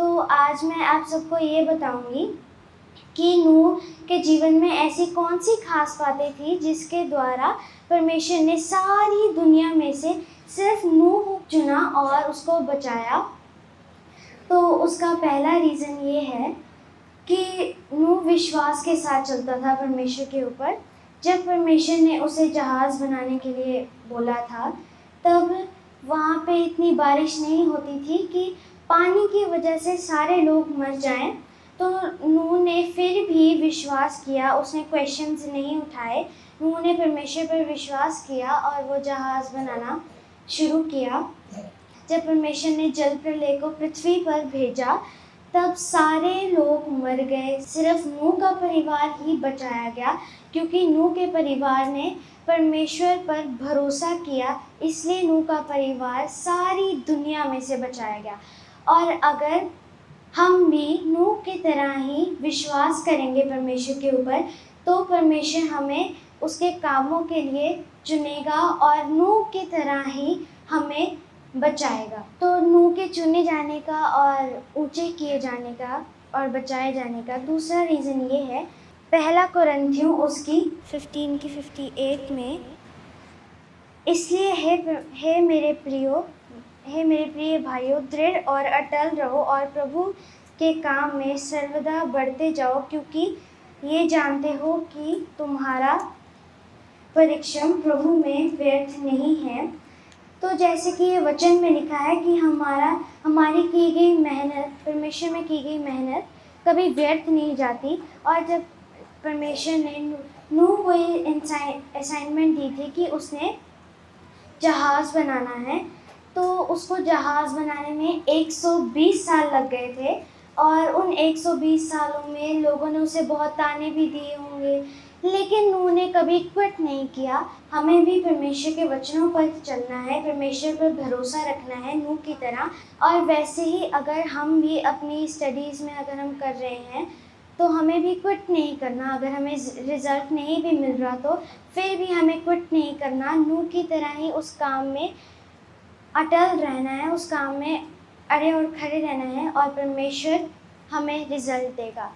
तो आज मैं आप सबको ये बताऊंगी कि नूह के जीवन में ऐसी कौन सी खास बातें थी जिसके द्वारा परमेश्वर ने सारी दुनिया में से सिर्फ नूह को चुना और उसको बचाया। तो उसका पहला रीज़न ये है कि नूह विश्वास के साथ चलता था परमेश्वर के ऊपर। जब परमेश्वर ने उसे जहाज़ बनाने के लिए बोला था तब वहाँ पे इतनी बारिश नहीं होती थी कि पानी की वजह से सारे लोग मर जाएं। तो नूह ने फिर भी विश्वास किया, उसने क्वेश्चंस नहीं उठाए। नूह ने परमेश्वर पर विश्वास किया और वो जहाज़ बनाना शुरू किया। जब परमेश्वर ने जल प्रलय को पृथ्वी पर भेजा तब सारे लोग मर गए, सिर्फ नूह का परिवार ही बचाया गया क्योंकि नूह के परिवार ने परमेश्वर पर भरोसा किया, इसलिए नूह का परिवार सारी दुनिया में से बचाया गया। और अगर हम भी नूह की तरह ही विश्वास करेंगे परमेश्वर के ऊपर तो परमेश्वर हमें उसके कामों के लिए चुनेगा और नूह की तरह ही हमें बचाएगा। तो नूह के चुने जाने का और ऊंचे किए जाने का और बचाए जाने का दूसरा रीज़न ये है, पहला कुरिन्थियों उसकी 15 की 58 में, इसलिए हे मेरे प्रिय भाइयों, दृढ़ और अटल रहो और प्रभु के काम में सर्वदा बढ़ते जाओ, क्योंकि ये जानते हो कि तुम्हारा परिश्रम प्रभु में व्यर्थ नहीं है। तो जैसे कि ये वचन में लिखा है कि हमारी की गई मेहनत, परमेश्वर में की गई मेहनत कभी व्यर्थ नहीं जाती। और जब परमेश्वर ने नूह को ये असाइनमेंट दी थी कि उसने जहाज़ बनाना है, तो उसको जहाज़ बनाने में 120 साल लग गए थे। और उन 120 सालों में लोगों ने उसे बहुत ताने भी दिए होंगे, लेकिन नूह ने कभी क्विट नहीं किया। हमें भी परमेश्वर के वचनों पर चलना है, परमेश्वर पर भरोसा रखना है नूह की तरह। और वैसे ही अगर हम भी अपनी स्टडीज़ में अगर हम कर रहे हैं तो हमें भी क्विट नहीं करना। अगर हमें रिज़ल्ट नहीं भी मिल रहा तो फिर भी हमें क्विट नहीं करना, नूह की तरह ही उस काम में अटल रहना है, उस काम में अड़े और खड़े रहना है और परमेश्वर हमें रिज़ल्ट देगा।